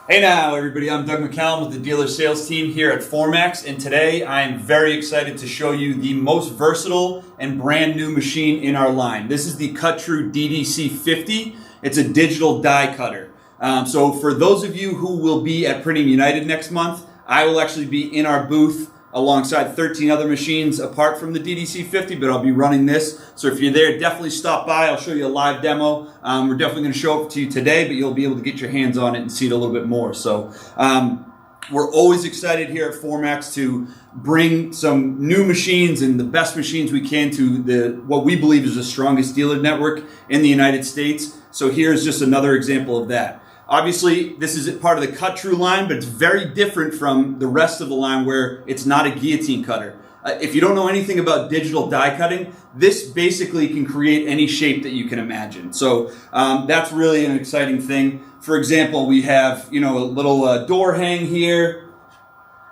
Hey now everybody, I'm Doug McCallum with the dealer sales team here at Formax, and today I am very excited to show you the most versatile and brand new machine in our line. This is the Cut-Tru DDC 50. It's a digital die cutter. So for those of you who will be at Printing United next month, I will actually be in our booth alongside 13 other machines apart from the DDC 50, but I'll be running this. So if you're there, definitely stop by. I'll show you a live demo. We're definitely going to show it to you today, but you'll be able to get your hands on it and see it a little bit more. So we're always excited here at Formax to bring some new machines and the best machines we can to what we believe is the strongest dealer network in the United States. So here's just another example of that. Obviously, this is part of the Cut-Tru line, but it's very different from the rest of the line where it's not a guillotine cutter. If you don't know anything about digital die cutting, this basically can create any shape that you can imagine. So that's really an exciting thing. For example, we have a little door hang here.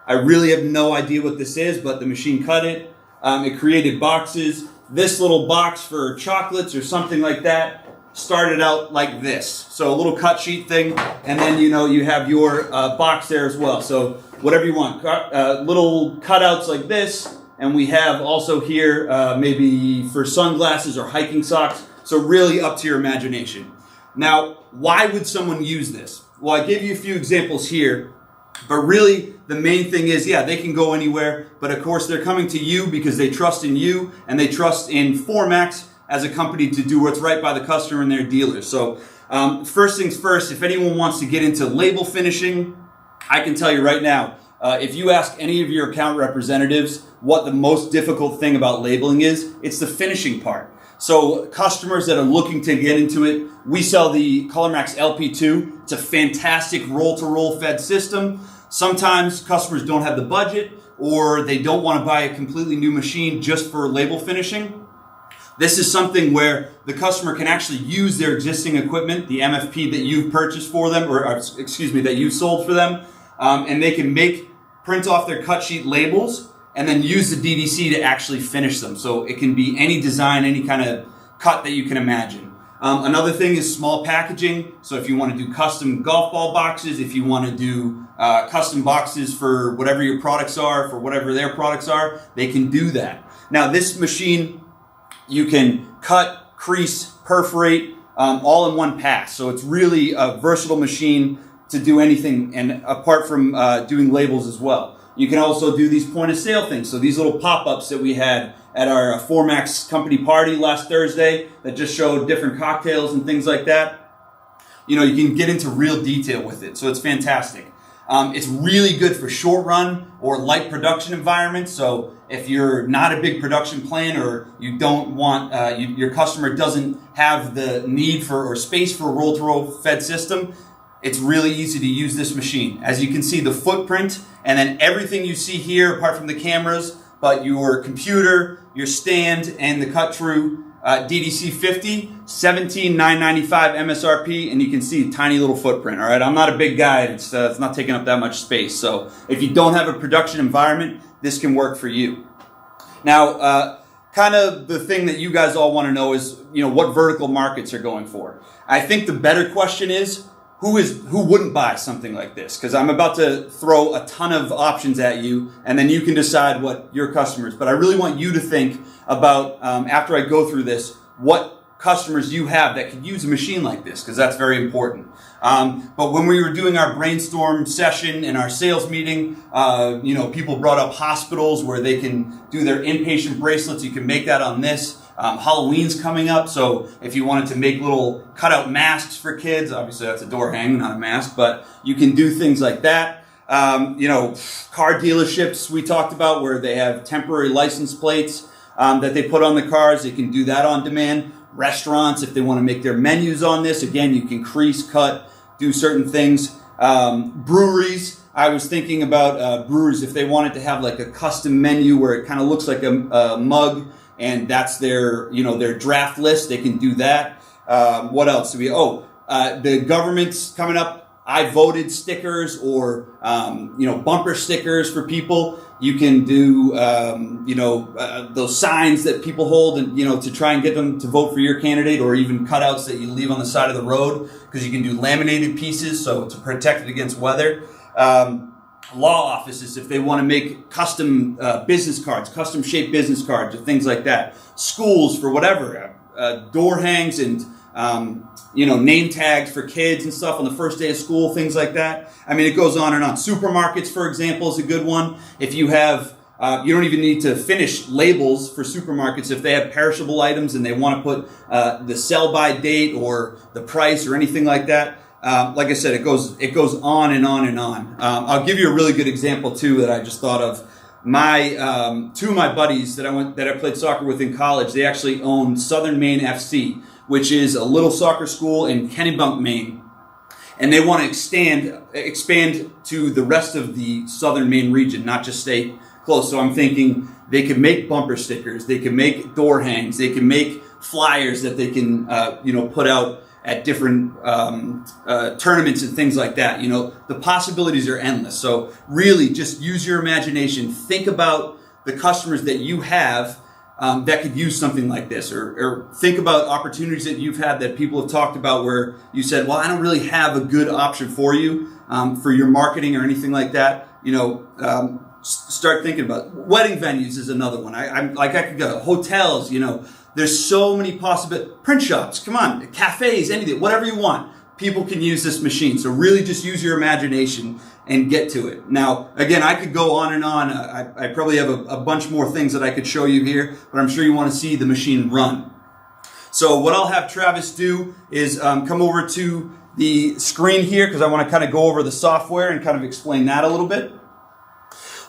I really have no idea what this is, but the machine cut it. It created boxes. This little box for chocolates or something like that started out like this. So a little cut sheet thing, and then you have your box there as well. So whatever you want, little cutouts like this, and we have also here maybe for sunglasses or hiking socks. So really up to your imagination. Now, why would someone use this? Well, I gave you a few examples here, but really the main thing is, they can go anywhere, but of course they're coming to you because they trust in you and they trust in Formax as a company to do what's right by the customer and their dealers. So first things first, if anyone wants to get into label finishing, I can tell you right now, if you ask any of your account representatives what the most difficult thing about labeling is, it's the finishing part. So customers that are looking to get into it, we sell the ColorMax LP2. It's a fantastic roll-to-roll fed system. Sometimes customers don't have the budget or they don't want to buy a completely new machine just for label finishing. This is something where the customer can actually use their existing equipment, the MFP that you've purchased for them, that you've sold for them, and they can print off their cut sheet labels and then use the DDC to actually finish them. So it can be any design, any kind of cut that you can imagine. Another thing is small packaging. So if you want to do custom golf ball boxes, if you want to do custom boxes for whatever your products are, for whatever their products are, they can do that. Now this machine, you can cut, crease, perforate, all in one pass. So it's really a versatile machine to do anything, and apart from doing labels as well. You can also do these point of sale things. So these little pop-ups that we had at our Formax company party last Thursday that just showed different cocktails and things like that. You can get into real detail with it. So it's fantastic. It's really good for short run or light production environments. So if you're not a big production plan or you don't want, your customer doesn't have the need for or space for a roll-to-roll fed system, it's really easy to use this machine. As you can see, the footprint and then everything you see here apart from the cameras, but your computer, your stand, and the Cut-Tru DDC 50, $17,995 MSRP, and you can see a tiny little footprint, all right? I'm not a big guy. It's not taking up that much space. So if you don't have a production environment, this can work for you. Now, kind of the thing that you guys all want to know is, what vertical markets are going for. I think the better question is, who wouldn't buy something like this? Because I'm about to throw a ton of options at you, and then you can decide what your customers. But I really want you to think about, after I go through this, what customers you have that could use a machine like this, because that's very important. But when we were doing our brainstorm session and our sales meeting, people brought up hospitals where they can do their inpatient bracelets. You can make that on this. Halloween's coming up, so if you wanted to make little cutout masks for kids, obviously that's a door hang, not a mask, but you can do things like that. Car dealerships we talked about where they have temporary license plates that they put on the cars. They can do that on demand. Restaurants, if they want to make their menus on this, again, you can crease, cut, do certain things. Breweries, I was thinking about brewers if they wanted to have like a custom menu where it kind of looks like a mug, and that's their draft list. They can do that. What else do we? The government's coming up I voted stickers or, bumper stickers for people. You can do, those signs that people hold and, to try and get them to vote for your candidate, or even cutouts that you leave on the side of the road, because you can do laminated pieces, so to protect it against weather. Law offices, if they want to make custom business cards, custom shaped business cards, or things like that. Schools for whatever, door hangs and name tags for kids and stuff on the first day of school, things like that. I mean, it goes on and on. Supermarkets, for example, is a good one. If you have, you don't even need to finish labels for supermarkets. If they have perishable items and they want to put the sell-by date or the price or anything like that, like I said, it goes on and on and on. I'll give you a really good example too that I just thought of. My two of my buddies that I played soccer with in college, they actually own Southern Maine FC, which is a little soccer school in Kennebunk, Maine, and they want to expand to the rest of the Southern Maine region, not just stay close. So I'm thinking they could make bumper stickers, they can make door hangs, they can make flyers that they can put out at different tournaments and things like that. The possibilities are endless. So really just use your imagination. Think about the customers that you have that could use something like this, or think about opportunities that you've had that people have talked about where you said, well, I don't really have a good option for you for your marketing or anything like that. Start thinking about it. Wedding venues is another one. I could go hotels, There's so many possibilities. Print shops, come on, cafes, anything, whatever you want. People can use this machine. So really just use your imagination and get to it. Now, again, I could go on and on. I probably have a bunch more things that I could show you here, but I'm sure you want to see the machine run. So what I'll have Travis do is come over to the screen here, because I want to kind of go over the software and kind of explain that a little bit.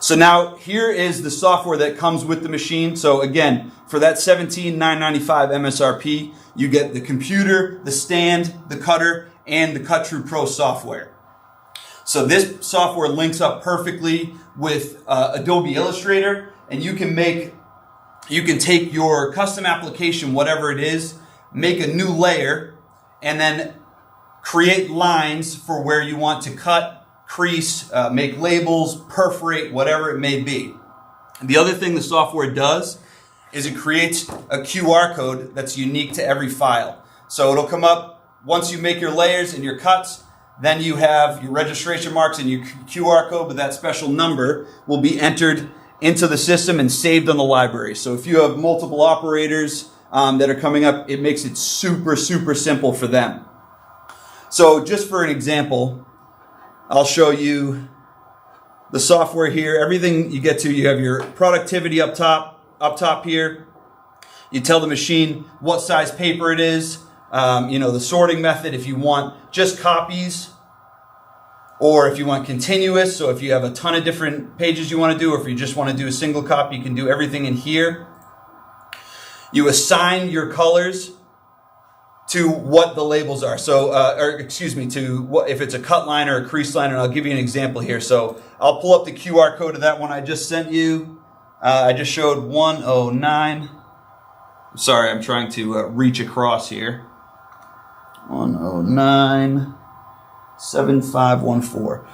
So now here is the software that comes with the machine. So again, for that $17,995 MSRP, you get the computer, the stand, the cutter, and the Cut True Pro software. So this software links up perfectly with Adobe Illustrator, and you can take your custom application, whatever it is, make a new layer, and then create lines for where you want to cut, crease, make labels, perforate, whatever it may be. The other thing the software does is it creates a QR code that's unique to every file. So it'll come up once you make your layers and your cuts, then you have your registration marks and your QR code with that special number will be entered into the system and saved on the library. So if you have multiple operators that are coming up, it makes it super, super simple for them. So just for an example, I'll show you the software here. Everything you get to, you have your productivity up top here. You tell the machine what size paper it is, the sorting method if you want just copies, or if you want continuous. So if you have a ton of different pages you want to do, or if you just want to do a single copy, you can do everything in here. You assign your colors to what the labels are. So, to what, if it's a cut line or a crease line, and I'll give you an example here. So I'll pull up the QR code of that one I just sent you. I just showed 109. Sorry, I'm trying to reach across here. 109 7514.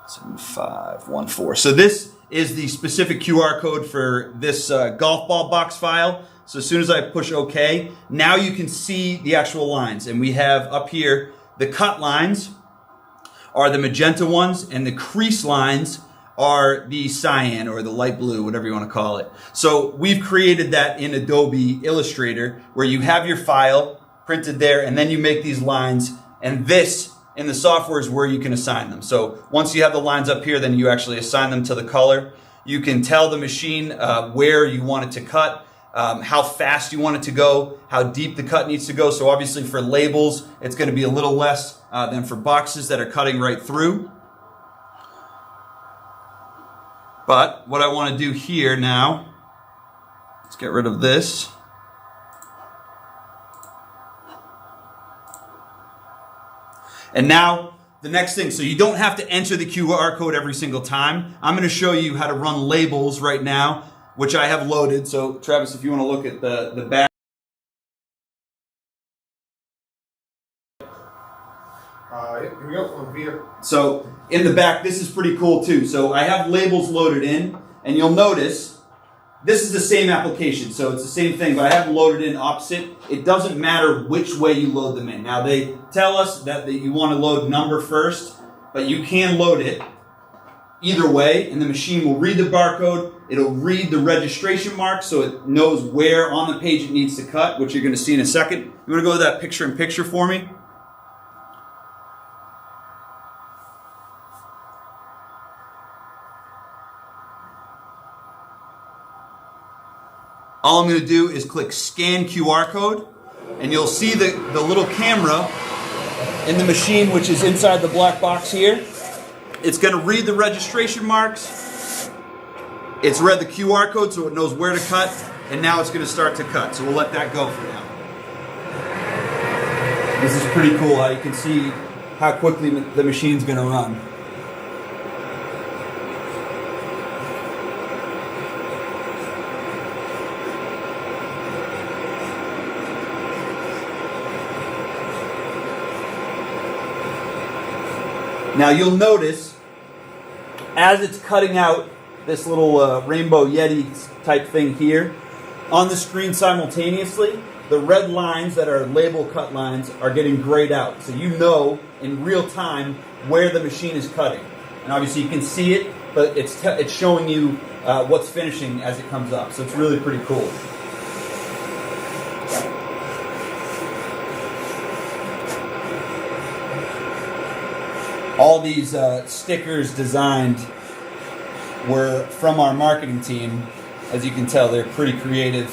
7514. So this is the specific QR code for this golf ball box file. So as soon as I push OK, now you can see the actual lines. And we have up here, the cut lines are the magenta ones, and the crease lines are the cyan or the light blue, whatever you want to call it. So we've created that in Adobe Illustrator, where you have your file printed there, and then you make these lines, and this in the software is where you can assign them. So once you have the lines up here, then you actually assign them to the color. You can tell the machine where you want it to cut, how fast you want it to go, how deep the cut needs to go. So obviously for labels, it's going to be a little less than for boxes that are cutting right through. But what I want to do here now, let's get rid of this. And now the next thing, so you don't have to enter the QR code every single time. I'm going to show you how to run labels right now, which I have loaded. So Travis, if you want to look at the back. Here we go, on via. So in the back, this is pretty cool too. So I have labels loaded in, and you'll notice this is the same application. So it's the same thing, but I have them loaded in opposite. It doesn't matter which way you load them in. Now they tell us that you want to load number first, but you can load it either way, and the machine will read the barcode. It'll read the registration mark, so it knows where on the page it needs to cut, which you're going to see in a second. You want to go to that picture-in-picture for me? All I'm going to do is click Scan QR Code, and you'll see the little camera in the machine, which is inside the black box here. It's going to read the registration marks. It's read the QR code, so it knows where to cut, and now it's going to start to cut. So we'll let that go for now. This is pretty cool how you can see how quickly the machine's going to run. Now you'll notice, as it's cutting out this little rainbow Yeti type thing here, on the screen simultaneously, the red lines that are label cut lines are getting grayed out. So you know in real time where the machine is cutting. And obviously you can see it, but it's showing you what's finishing as it comes up. So it's really pretty cool. All these stickers designed were from our marketing team. As you can tell, they're pretty creative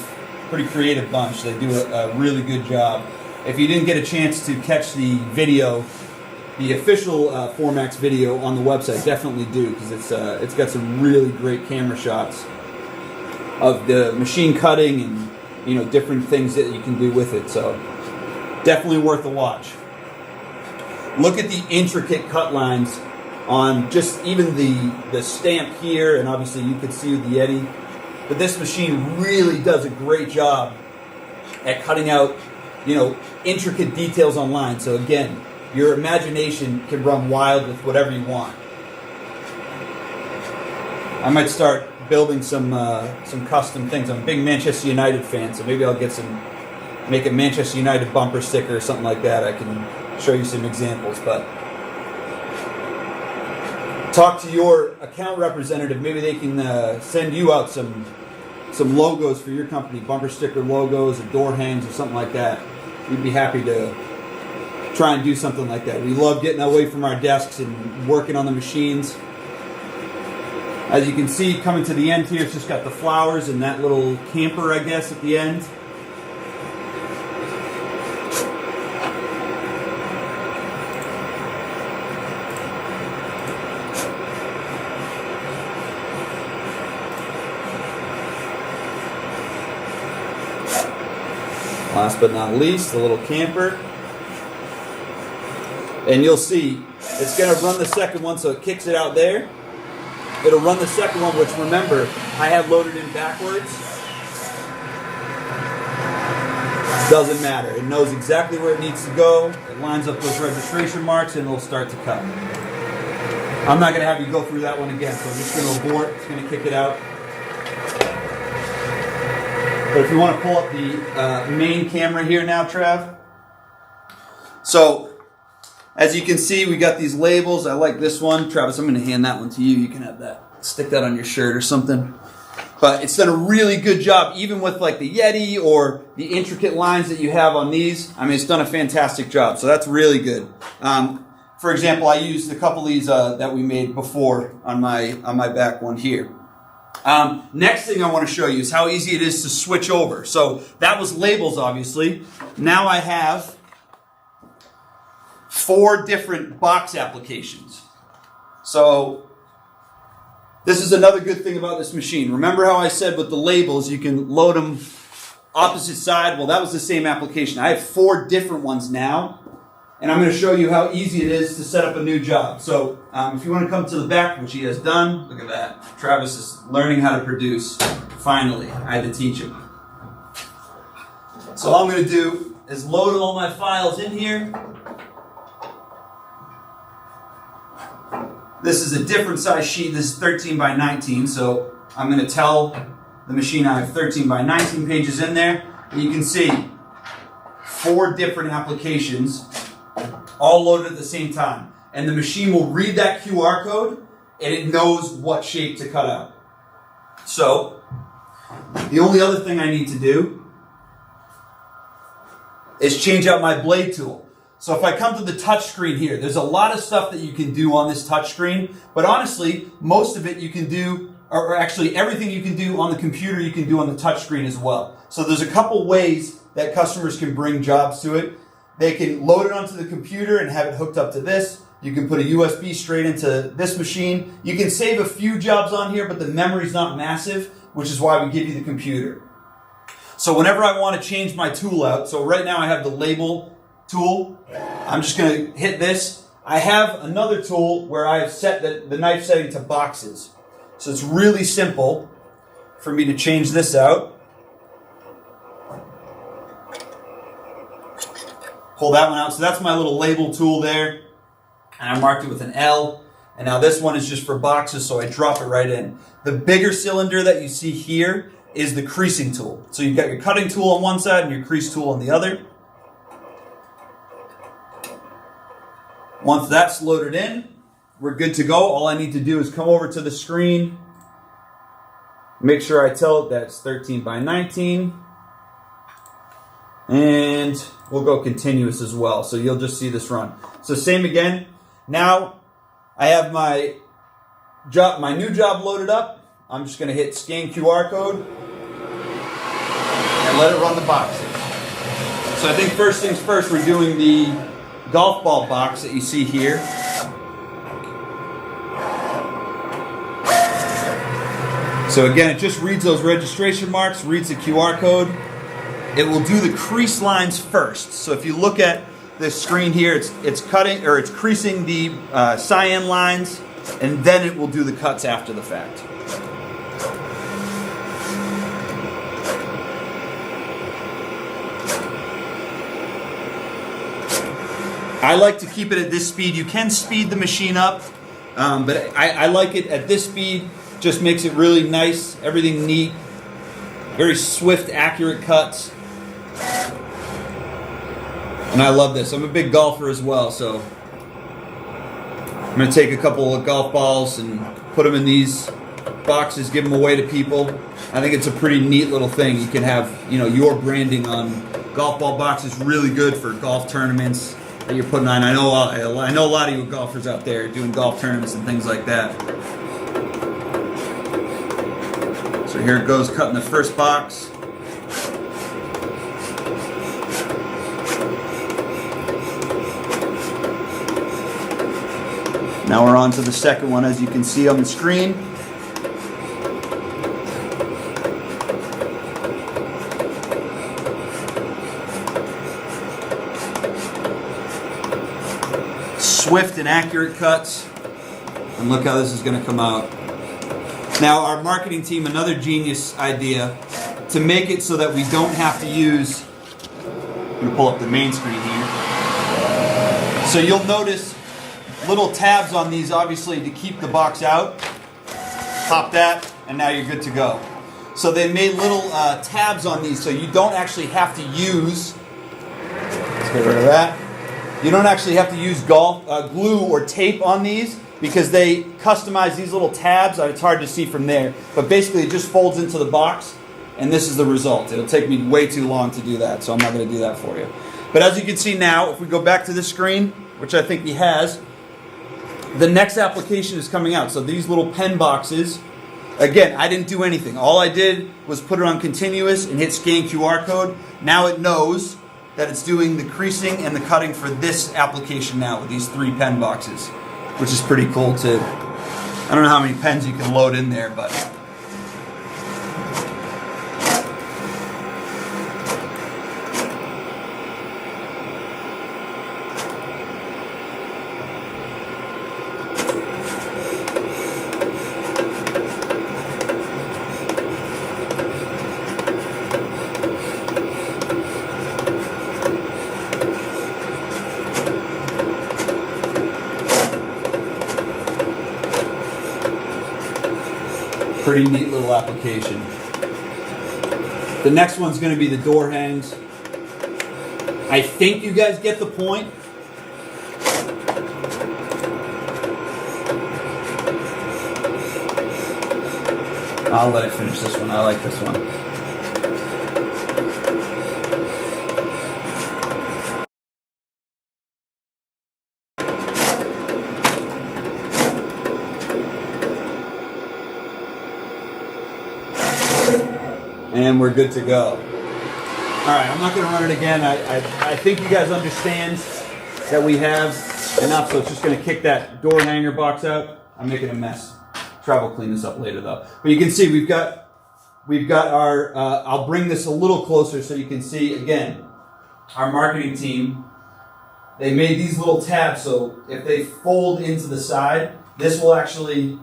bunch. They do a really good job. If you didn't get a chance to catch the video, the official Formax video on the website, definitely do, because it's got some really great camera shots of the machine cutting and different things that you can do with it. So definitely worth a watch. Look at the intricate cut lines on just even the stamp here, and obviously you could see the Yeti. But this machine really does a great job at cutting out, intricate details on line. So again, your imagination can run wild with whatever you want. I might start building some custom things. I'm a big Manchester United fan, so maybe I'll make a Manchester United bumper sticker or something like that. I can show you some examples, but talk to your account representative. Maybe they can send you out some logos for your company, bumper sticker logos or door hangs or something like that. We'd be happy to try and do something like that. We love getting away from our desks and working on the machines. As you can see, coming to the end here, it's just got the flowers and that little camper, I guess, at the end. Last but not least, the little camper. And you'll see, it's going to run the second one, so it kicks it out there. It'll run the second one, which, remember, I have loaded in backwards. Doesn't matter. It knows exactly where it needs to go. It lines up those registration marks, and it'll start to cut. I'm not going to have you go through that one again, so I'm just going to abort. It's going to kick it out. But if you want to pull up the main camera here now, Trav. So, as you can see, we got these labels. I like this one. Travis, I'm going to hand that one to you. You can have that. Stick that on your shirt or something. But it's done a really good job, even with like the Yeti or the intricate lines that you have on these. I mean, it's done a fantastic job. So that's really good. For example, I used a couple of these that we made before on my back one here. Next thing I want to show you is how easy it is to switch over. So that was labels, obviously. Now I have 4 different box applications. So this is another good thing about this machine. Remember how I said with the labels you can load them opposite side? Well, that was the same application. I have 4 different ones now. And I'm going to show you how easy it is to set up a new job. So if you want to come to the back, which he has done, look at that. Travis is learning how to produce. Finally, I had to teach him. So all I'm going to do is load all my files in here. This is a different size sheet. This is 13 by 19, so I'm going to tell the machine I have 13 by 19 pages in there. And you can see 4 different applications all loaded at the same time. And the machine will read that QR code and it knows what shape to cut out. So, the only other thing I need to do is change out my blade tool. So if I come to the touch screen here, there's a lot of stuff that you can do on this touch screen, but honestly, most of it you can do, or actually everything you can do on the computer, you can do on the touch screen as well. So there's a couple ways that customers can bring jobs to it. They can load it onto the computer and have it hooked up to this. You can put a USB straight into this machine. You can save a few jobs on here, but the memory's not massive, which is why we give you the computer. So whenever I want to change my tool out, so right now I have the label tool. I'm just going to hit this. I have another tool where I've set the knife setting to boxes. So it's really simple for me to change this out. Pull that one out. So that's my little label tool there. And I marked it with an L. And now this one is just for boxes, so I drop it right in. The bigger cylinder that you see here is the creasing tool. So you've got your cutting tool on one side and your crease tool on the other. Once that's loaded in, we're good to go. All I need to do is come over to the screen, make sure I tell it that's 13 by 19, and we'll go continuous as well. So you'll just see this run. So same again. Now I have my new job loaded up. I'm just going to hit scan QR code and let it run the boxes. So I think first things first, we're doing the golf ball box that you see here. So again, it just reads those registration marks, reads the QR code. It will do the crease lines first. So if you look at this screen here, it's cutting, or it's creasing the cyan lines, and then it will do the cuts after the fact. I like to keep it at this speed. You can speed the machine up, but I like it at this speed. Just makes it really nice, everything neat, very swift, accurate cuts. And I love this. I'm a big golfer as well, so I'm going to take a couple of golf balls and put them in these boxes, give them away to people. I think it's a pretty neat little thing. You can have, your branding on golf ball boxes. Really good for golf tournaments that you're putting on. I know a lot of you golfers out there doing golf tournaments and things like that. So here it goes, cutting the first box. Now we're on to the second one, as you can see on the screen. Swift and accurate cuts. And look how this is going to come out. Now our marketing team, another genius idea, to make it so that we don't have to use, I'm going to pull up the main screen here. So you'll notice little tabs on these, obviously, to keep the box out. Pop that, and now you're good to go. So they made little tabs on these, so you don't actually have to use, let's get rid of that. You don't actually have to use glue or tape on these, because they customize these little tabs. It's hard to see from there, but basically it just folds into the box, and this is the result. It'll take me way too long to do that, so I'm not going to do that for you. But as you can see now, if we go back to this screen, which I think he has, the next application is coming out. So these little pen boxes, again, I didn't do anything. All I did was put it on continuous and hit scan QR code. Now it knows that it's doing the creasing and the cutting for this application now with these 3 pen boxes, which is pretty cool too. I don't know how many pens you can load in there, but Pretty neat little application. The next one's going to be the door hangs. I think you guys get the point. I'll let it finish this one. I like this one. And we're good to go. All right, I'm not going to run it again. I think you guys understand that we have enough, so it's just going to kick that door hanger box out. I'm making a mess. Travel clean this up later though. But you can see we've got our, I'll bring this a little closer so you can see, again, our marketing team, they made these little tabs so if they fold into the side, this will actually,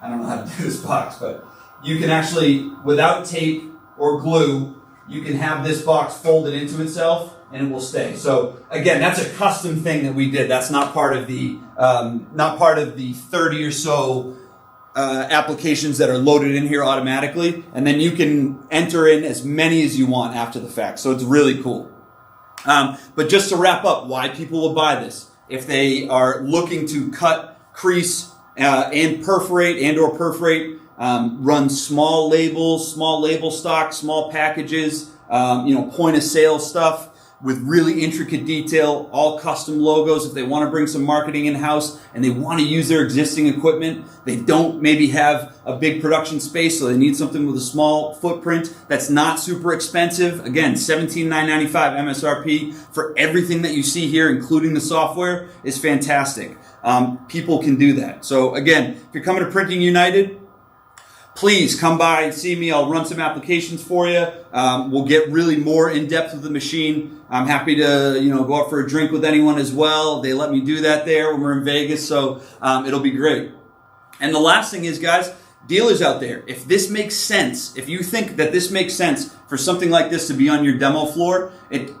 I don't know how to do this box, but you can actually, without tape or glue, you can have this box folded into itself and it will stay. So again, that's a custom thing that we did. That's not part of the 30 or so applications that are loaded in here automatically, and then you can enter in as many as you want after the fact. So it's really cool. But just to wrap up, why people will buy this. If they are looking to cut, crease, and perforate or perforate, run small labels, small label stock, small packages, point of sale stuff with really intricate detail, all custom logos. If they want to bring some marketing in-house and they want to use their existing equipment, they don't maybe have a big production space, so they need something with a small footprint that's not super expensive. Again, $17,995 MSRP for everything that you see here, including the software, is fantastic. People can do that. So again, if you're coming to Printing United, please come by and see me. I'll run some applications for you. We'll get really more in depth with the machine. I'm happy to, go out for a drink with anyone as well. They let me do that there when we're in Vegas, so it'll be great. And the last thing is, guys, dealers out there, if this makes sense, if you think that this makes sense for something like this to be on your demo floor, it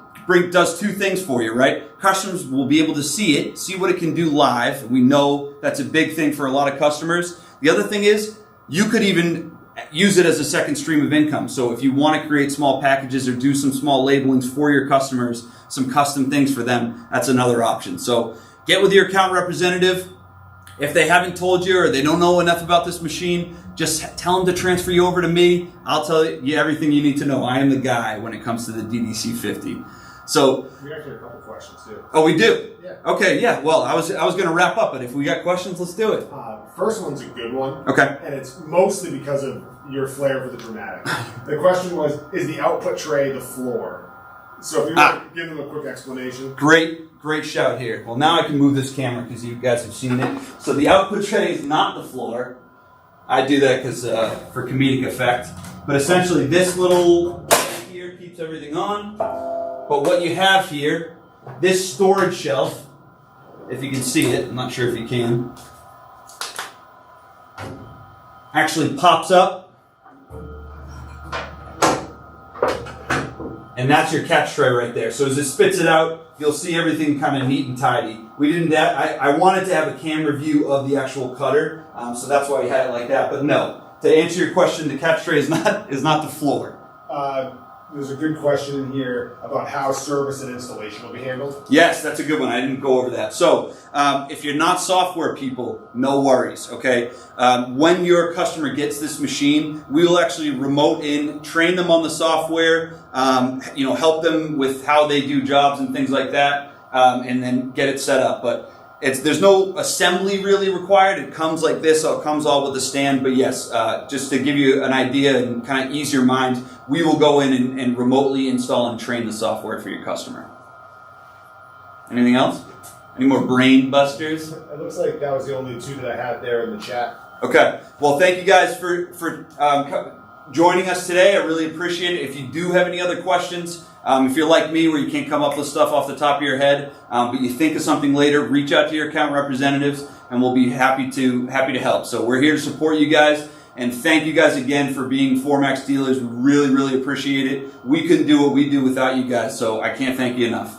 does two things for you, right? Customers will be able to see it, see what it can do live. We know that's a big thing for a lot of customers. The other thing is, you could even use it as a second stream of income. So if you want to create small packages or do some small labelings for your customers, some custom things for them, that's another option. So get with your account representative. If they haven't told you or they don't know enough about this machine, just tell them to transfer you over to me. I'll tell you everything you need to know. I am the guy when it comes to the DDC 50. So we actually have a couple questions too. Oh, we do? Yeah. Okay, yeah. Well, I was going to wrap up, but if we got questions, let's do it. First one's a good one. Okay. And it's mostly because of your flair for the dramatic. The question was, is the output tray the floor? So if you want to give them a quick explanation. Great shout here. Well, now I can move this camera because you guys have seen it. So the output tray is not the floor. I do that because for comedic effect. But essentially, this little here keeps everything on. But what you have here, this storage shelf, if you can see it, I'm not sure if you can, actually pops up. And that's your catch tray right there. So as it spits it out, you'll see everything kind of neat and tidy. We didn't. I wanted to have a camera view of the actual cutter, so that's why we had it like that. But no, to answer your question, the catch tray is not the floor. There's a good question in here about how service and installation will be handled. Yes, that's a good one. I didn't go over that. So if you're not software people, no worries, okay? When your customer gets this machine, we will actually remote in, train them on the software, help them with how they do jobs and things like that, and then get it set up. But there's no assembly really required. It comes like this, so it comes all with the stand. But yes, just to give you an idea and kind of ease your mind, we will go in and remotely install and train the software for your customer. Anything else? Any more brain busters? It looks like that was the only two that I had there in the chat. Okay. Well, thank you guys for joining us today. I really appreciate it. If you do have any other questions, if you're like me where you can't come up with stuff off the top of your head, but you think of something later, reach out to your account representatives and we'll be happy to help. So we're here to support you guys, and thank you guys again for being Formax dealers. We really, really appreciate it. We couldn't do what we do without you guys, so I can't thank you enough.